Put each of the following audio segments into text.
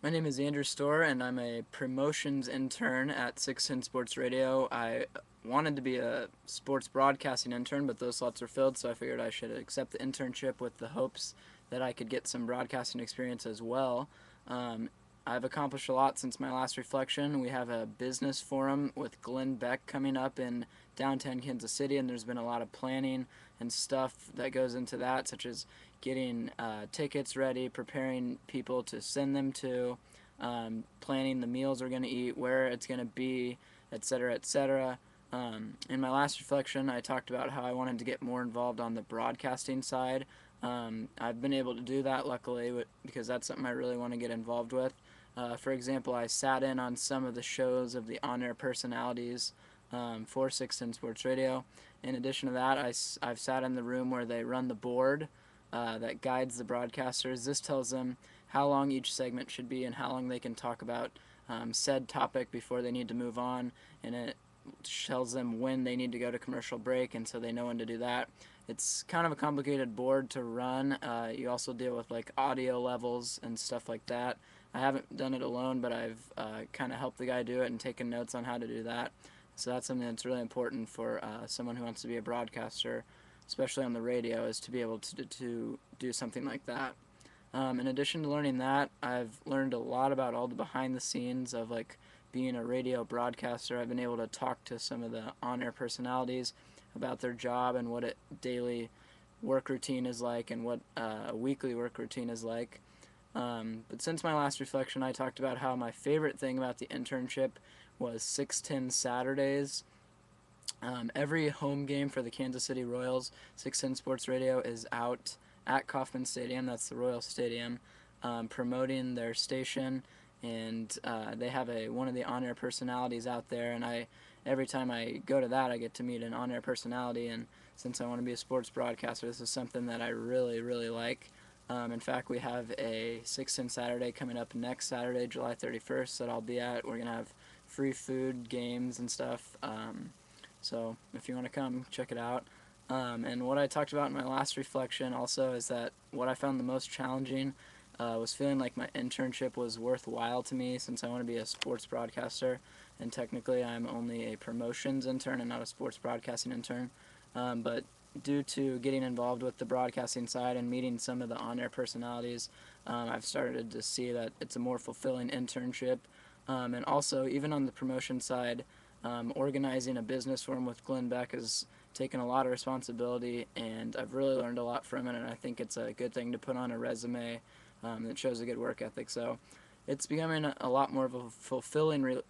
My name is Andrew Storr, and I'm a promotions intern at 610 Sports Radio. I wanted to be a sports broadcasting intern, but those slots are filled, so I figured I should accept the internship with the hopes that I could get some broadcasting experience as well. Um, I've accomplished a lot since my last reflection. We have a business forum with Glenn Beck coming up in downtown Kansas City, and there's been a lot of planning and stuff that goes into that, such as getting tickets ready, preparing people to send them to, planning the meals we're going to eat, where it's going to be, etc., etc. In my last reflection, I talked about how I wanted to get more involved on the broadcasting side. I've been able to do that, luckily, because that's something I really want to get involved with. For example, I sat in on some of the shows of the on-air personalities for 610 Sports Radio. In addition to that, I've sat in the room where they run the board that guides the broadcasters. This tells them how long each segment should be and how long they can talk about said topic before they need to move on, and it tells them when they need to go to commercial break, and so they know when to do that. It's kind of a complicated board to run. You also deal with like audio levels and stuff like that. I haven't done it alone, but I've kind of helped the guy do it and taken notes on how to do that. So that's something that's really important for someone who wants to be a broadcaster, especially on the radio, is to be able to do something like that. In addition to learning that, I've learned a lot about all the behind the scenes of like being a radio broadcaster. I've been able to talk to some of the on-air personalities about their job and what a daily work routine is like and what a weekly work routine is like. But since my last reflection, I talked about how my favorite thing about the internship was 610 Saturdays. Every home game for the Kansas City Royals, 610 Sports Radio is out at Kauffman Stadium, that's the Royal Stadium, promoting their station, and they have one of the on-air personalities out there, and every time I go to that, I get to meet an on-air personality, and since I want to be a sports broadcaster, this is something that I really, really like. In fact, we have a 610 Saturday coming up next Saturday, July 31st, that I'll be at. We're going to have free food, games, and stuff. So if you want to come, check it out. And what I talked about in my last reflection also is that what I found the most challenging was feeling like my internship was worthwhile to me, since I want to be a sports broadcaster, and technically I'm only a promotions intern and not a sports broadcasting intern. But due to getting involved with the broadcasting side and meeting some of the on-air personalities, I've started to see that it's a more fulfilling internship. And also, even on the promotion side, organizing a business forum with Glenn Beck has taken a lot of responsibility, and I've really learned a lot from it, and I think it's a good thing to put on a resume that shows a good work ethic. So it's becoming a lot more of a fulfilling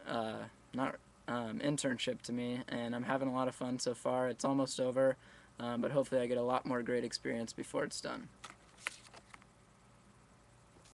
not internship to me, and I'm having a lot of fun so far. It's almost over, but hopefully I get a lot more great experience before it's done.